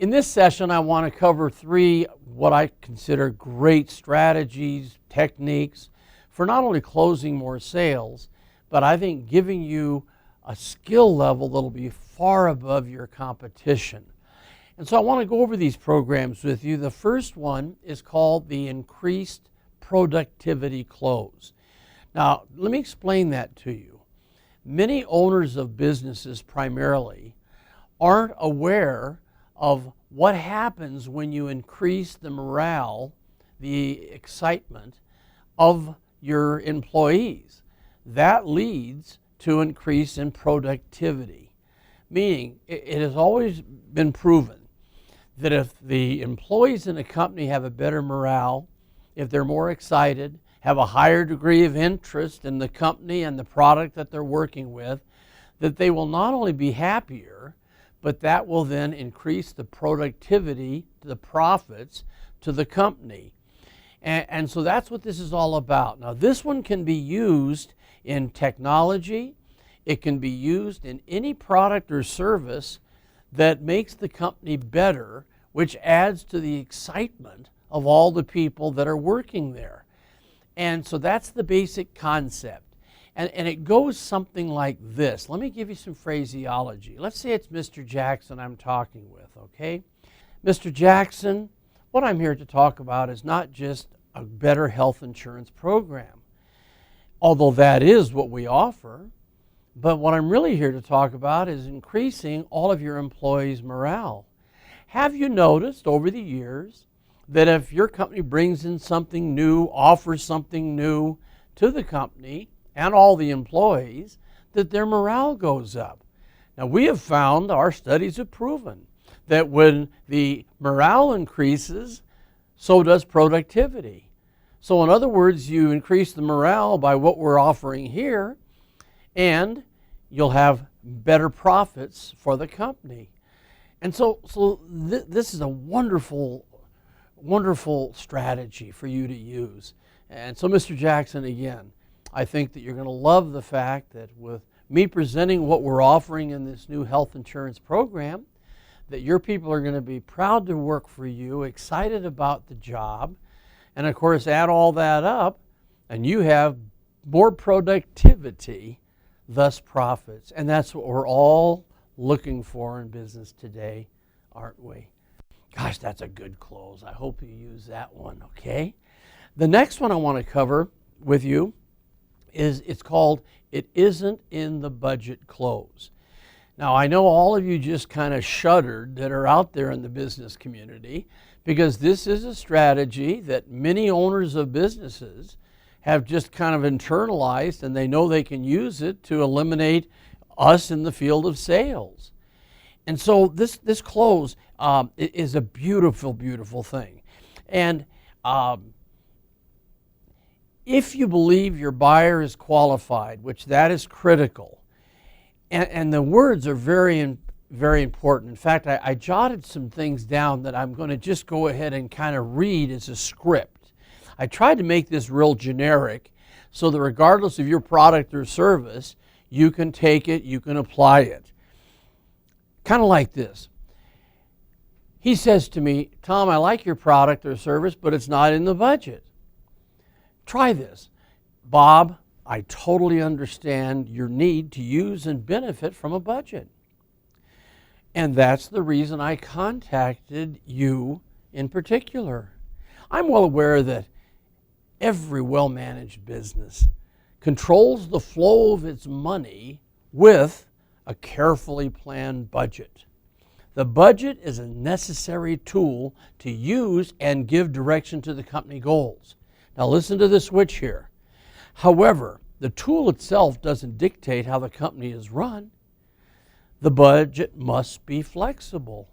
In this session, I want to cover three what I consider great strategies, techniques for not only closing more sales, but I think giving you a skill level that'll be far above your competition. And so I want to go over these programs with you. The first one is called the Increased Productivity Close. Now, let me explain that to you. Many owners of businesses primarily aren't aware of what happens when you increase the morale, the excitement of your employees. That leads to an increase in productivity, meaning it has always been proven that if the employees in a company have a better morale, if they're more excited, have a higher degree of interest in the company and the product that they're working with, that they will not only be happier, but that will then increase the productivity, the profits to the company. And so that's what this is all about. Now, this one can be used in technology. It can be used in any product or service that makes the company better, which adds to the excitement of all the people that are working there. And so that's the basic concept. And it goes something like this. Let me give you some phraseology. Let's say it's Mr. Jackson I'm talking with, okay? Mr. Jackson, what I'm here to talk about is not just a better health insurance program, although that is what we offer. But what I'm really here to talk about is increasing all of your employees' morale. Have you noticed over the years that if your company brings in something new, offers something new to the company and all the employees, that their morale goes up? Now, we have found, our studies have proven, that when the morale increases, so does productivity. So in other words, you increase the morale by what we're offering here, and you'll have better profits for the company. And so this is a wonderful, wonderful strategy for you to use. And so, Mr. Jackson, again, I think that you're going to love the fact that with me presenting what we're offering in this new health insurance program, that your people are going to be proud to work for you, excited about the job, and of course add all that up, and you have more productivity, thus profits. And that's what we're all looking for in business today, aren't we? Gosh, that's a good close. I hope you use that one, okay? The next one I want to cover with you is it's called It Isn't in the Budget Close. Now, I know all of you just kind of shuddered that are out there in the business community, because this is a strategy that many owners of businesses have just kind of internalized, and they know they can use it to eliminate us in the field of sales. And so this close is a beautiful, beautiful thing. And if you believe your buyer is qualified, which that is critical, and the words are very, very important. In fact, I jotted some things down that I'm going to just go ahead and kind of read as a script. I tried to make this real generic so that regardless of your product or service, you can take it, you can apply it. Kind of like this. He says to me, Tom, I like your product or service, but it's not in the budget. Try this. Bob, I totally understand your need to use and benefit from a budget. And that's the reason I contacted you in particular. I'm well aware that every well-managed business controls the flow of its money with a carefully planned budget. The budget is a necessary tool to use and give direction to the company goals. Now listen to the switch here. However, the tool itself doesn't dictate how the company is run. The budget must be flexible.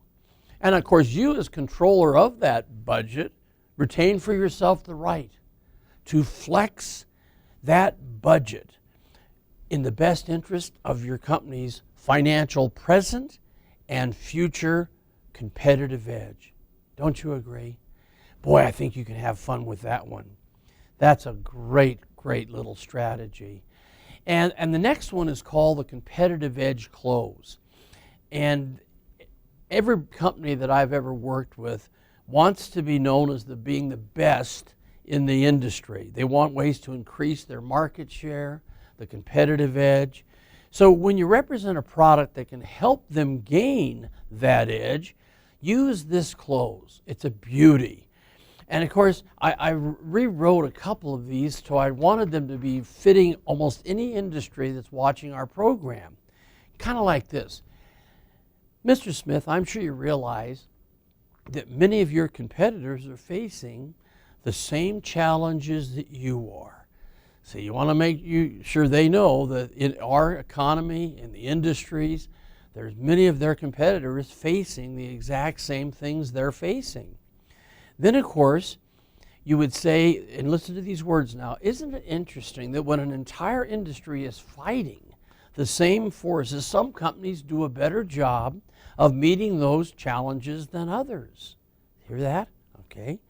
And of course, you as controller of that budget retain for yourself the right to flex that budget in the best interest of your company's financial present and future competitive edge. Don't you agree? Boy, I think you can have fun with that one. That's a great, great little strategy. And the next one is called the competitive edge close. And every company that I've ever worked with wants to be known as being the best in the industry. They want ways to increase their market share, the competitive edge. So when you represent a product that can help them gain that edge, use this close. It's a beauty. And of course, I rewrote a couple of these, so I wanted them to be fitting almost any industry that's watching our program. Kind of like this. Mr. Smith, I'm sure you realize that many of your competitors are facing the same challenges that you are. So you want to make sure they know that in our economy, in the industries, there's many of their competitors facing the exact same things they're facing. Then, of course, you would say, and listen to these words now, isn't it interesting that when an entire industry is fighting the same forces, some companies do a better job of meeting those challenges than others? Hear that? Okay.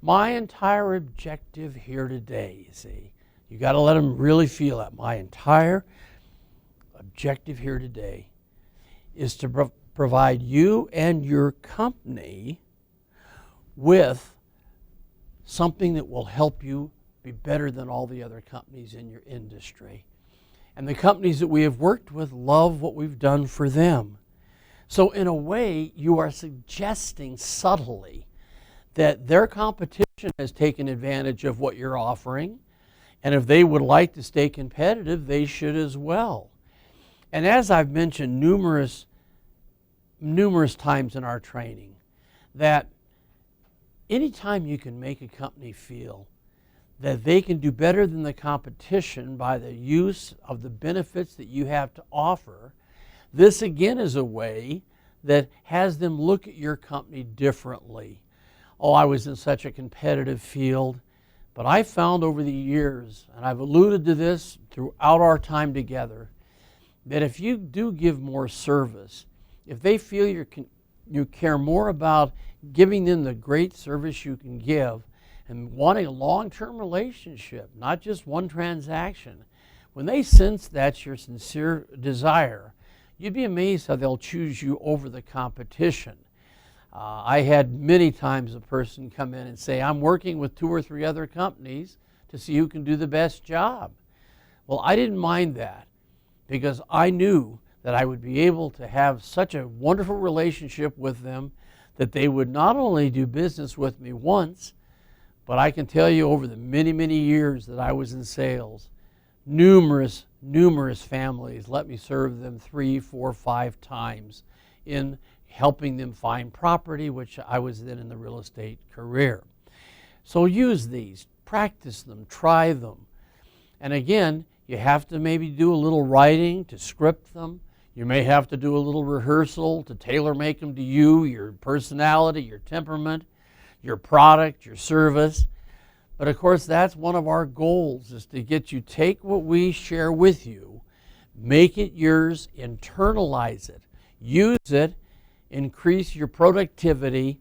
My entire objective here today, you see, you got to let them really feel that. My entire objective here today is to provide you and your company with something that will help you be better than all the other companies in your industry. And the companies that we have worked with love what we've done for them. So in a way, you are suggesting subtly that their competition has taken advantage of what you're offering, and if they would like to stay competitive, they should as well. And as I've mentioned numerous times in our training, that anytime you can make a company feel that they can do better than the competition by the use of the benefits that you have to offer, this again is a way that has them look at your company differently. Oh, I was in such a competitive field, but I found over the years, and I've alluded to this throughout our time together, that if you do give more service, if they feel you care more about giving them the great service you can give and wanting a long-term relationship, not just one transaction, when they sense that's your sincere desire, you'd be amazed how they'll choose you over the competition. I had many times a person come in and say, I'm working with 2 or 3 other companies to see who can do the best job. Well, I didn't mind that because I knew that I would be able to have such a wonderful relationship with them that they would not only do business with me once, but I can tell you over the many, many years that I was in sales, numerous families let me serve them 3, 4, 5 times in helping them find property, which I was then in the real estate career. So use these, practice them, try them. And again, you have to maybe do a little writing to script them. You may have to do a little rehearsal to tailor-make them to you, your personality, your temperament, your product, your service. But of course, that's one of our goals, is to get you take what we share with you, make it yours, internalize it, use it, increase your productivity,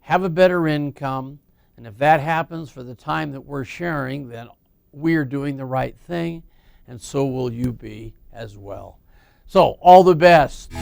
have a better income, and if that happens for the time that we're sharing, then we're doing the right thing, and so will you be as well. So, all the best.